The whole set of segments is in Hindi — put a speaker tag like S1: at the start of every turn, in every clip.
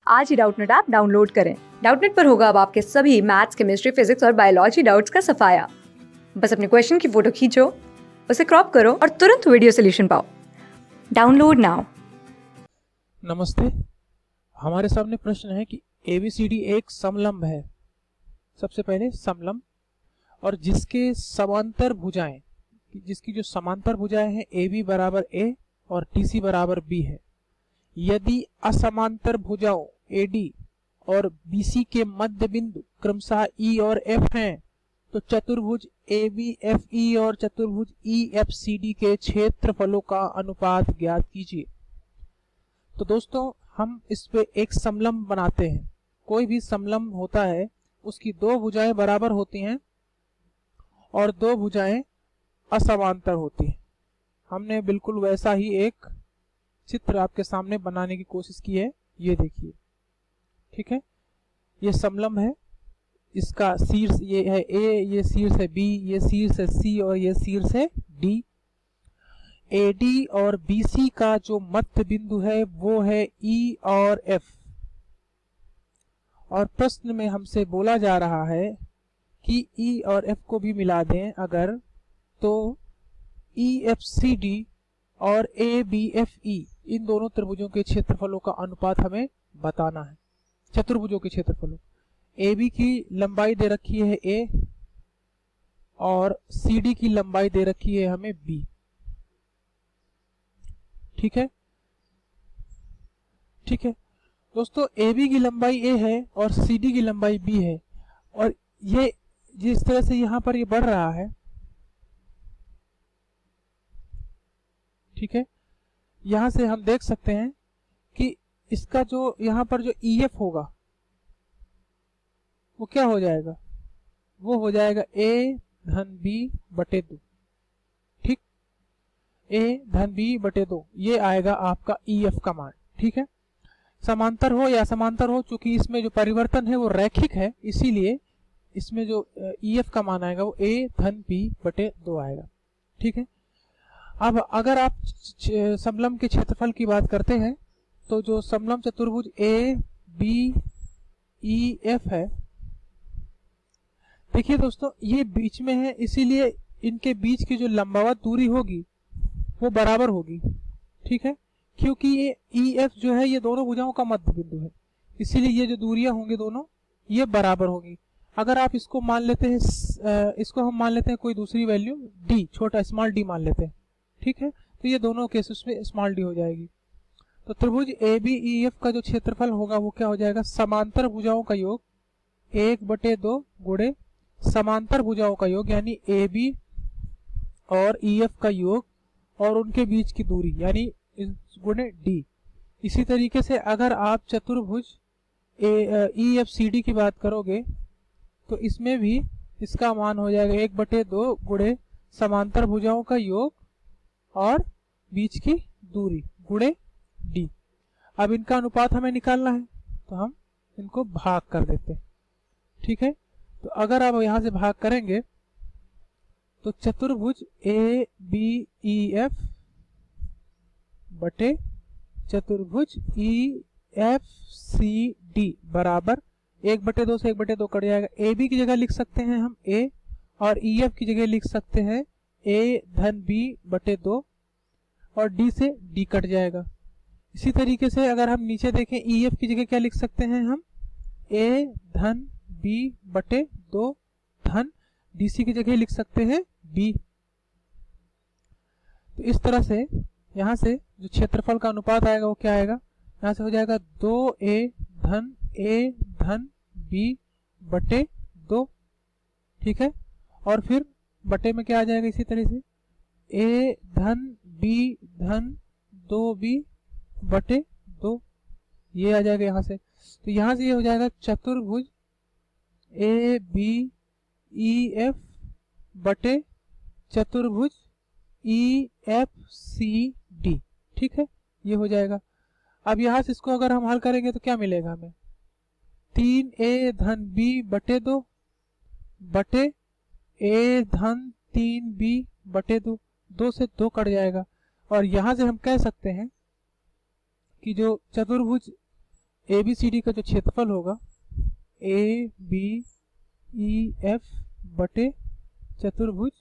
S1: आज ही डाउटनेट ऐप डाउनलोड करें। डाउटनेट पर होगा अब आपके सभी मैथ्स, केमिस्ट्री, फिजिक्स और बायोलॉजी डाउट्स का सफाया। बस अपने क्वेश्चन की फोटो खींचो, उसे क्रॉप करो और तुरंत वीडियो सोल्यूशन पाओ। Download now.
S2: नमस्ते। हमारे सामने प्रश्न है कि ABCD एक समलंब है। सबसे पहले समलंब और जिसके समांतर भुजाएं, जिसकी जो समांतर भुजाएं हैं AB बराबर A और TC बराबर B है। यदि असमांतर भुजाओं AD और BC के मध्य बिंदु क्रमशः E और F हैं, तो चतुर्भुज ABFE और चतुर्भुज EFCD के क्षेत्रफलों का अनुपात ज्ञात कीजिए। तो दोस्तों, हम इस पे एक समलंब बनाते हैं। कोई भी समलंब होता है उसकी दो भुजाएं बराबर होती हैं और दो भुजाएं असमांतर होती हैं। हमने बिल्कुल वैसा ही एक चित्र आपके सामने बनाने की कोशिश की है। ये देखिए, ठीक है। ये समलंब है, इसका शीर्ष ये है A, ये शीर्ष है B, ये शीर्ष है C और ये शीर्ष है D। AD और BC का जो मध्य बिंदु है वो है E और F। और प्रश्न में हमसे बोला जा रहा है कि E और F को भी मिला दें अगर, तो EFCD और ABFE इन दोनों त्रिभुजों के क्षेत्रफलों का अनुपात हमें बताना है। चतुर्भुजों के क्षेत्रफलों, AB की लंबाई दे रखी है A और CD की लंबाई दे रखी है हमें B। ठीक है, ठीक है दोस्तों। AB की लंबाई A है और CD की लंबाई B है और ये जिस तरह से यहाँ पर ये बढ़ रहा है, ठीक है, यहाँ से हम देख सकते हैं कि इसका जो यहाँ पर जो EF होगा वो क्या हो जाएगा, वो हो जाएगा A धन B बटे 2। ठीक, A धन B बटे 2 ये आएगा आपका EF का मान। ठीक है, समांतर हो या असमांतर हो, चूंकि इसमें जो परिवर्तन है वो रैखिक है, इसीलिए इसमें जो EF का मान आएगा वो A धन B बटे 2 आएगा। ठीक है, अब अगर आप समलंब के क्षेत्रफल की बात करते हैं तो जो समलंब चतुर्भुज ABEF है, देखिए दोस्तों, ये बीच में है, इसीलिए इनके बीच की जो लंबवत दूरी होगी वो बराबर होगी। ठीक है, क्योंकि ये EF जो है ये दोनों भुजाओं का मध्य बिंदु है, इसीलिए ये जो दूरियां होंगी दोनों ये बराबर होगी। अगर आप इसको मान लेते हैं, इसको हम मान लेते हैं कोई दूसरी वैल्यू D, छोटा स्मॉल d मान लेते हैं। ठीक है, तो ये दोनों केसेस में स्मॉल d हो जाएगी। तो त्रिभुज ABEF का जो क्षेत्रफल होगा वो क्या हो जाएगा, समांतर भुजाओं का योग 1/2 गुणे समांतर भुजाओं का योग यानी AB और EF का योग और उनके बीच की दूरी यानी गुणे D। इसी तरीके से अगर आप चतुर्भुज EFCD की बात करोगे तो इसमें भी इसका मान हो जाएगा 1/2 गुणे समांतर भुजाओं का योग और बीच की दूरी गुणे D। अब इनका अनुपात हमें निकालना है तो हम इनको भाग कर देते हैं। ठीक है, तो अगर आप यहाँ से भाग करेंगे तो चतुर्भुज ABEF बटे चतुर्भुज EFCD बराबर 1/2 से 1/2 कट जाएगा। AB की जगह लिख सकते हैं हम A और EF की जगह लिख सकते हैं A धन B बटे 2 और D से D कट जाएगा। इसी तरीके से अगर हम नीचे देखें, EF की जगह क्या लिख सकते हैं हम, A धन B बटे 2 धन DC की जगह लिख सकते हैं B। तो इस तरह से यहाँ से जो क्षेत्रफल का अनुपात आएगा वो क्या आएगा, यहाँ से हो जाएगा 2A धन A धन B बटे 2। ठीक है, और फिर बटे में क्या आ जाएगा, इसी तरह से A धन B धन 2B बटे 2 ये आ जाएगा यहाँ से। तो यहाँ से ये हो जाएगा चतुर्भुज ABEF बटे चतुर्भुज EFCD। ठीक है, ये हो जाएगा। अब यहाँ से इसको अगर हम हल करेंगे तो क्या मिलेगा हमें, 3A धन B बटे 2 बटे A धन 3B बटे 2, 2 से 2 कट जाएगा। और यहाँ से हम कह सकते हैं कि जो चतुर्भुज ABCD का जो क्षेत्रफल होगा ABEF बटे चतुर्भुज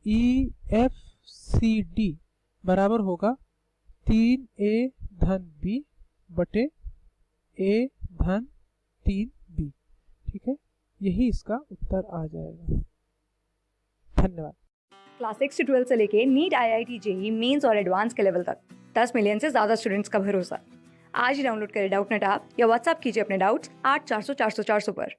S2: EFCD बराबर होगा 3A धन B बटे A धन 3B। ठीक है, यही इसका उत्तर आ जाएगा। धन्यवाद।
S1: क्लास 6 से 12 से लेके नीट, IIT, JEE मेंस और एडवांस के लेवल तक 10 मिलियन से ज़्यादा स्टूडेंट्स का भरोसा। आज ही डाउनलोड करें डाउटनेट ऐप या व्हाट्सएप कीजिए अपने डाउट्स 8400 400 400 पर।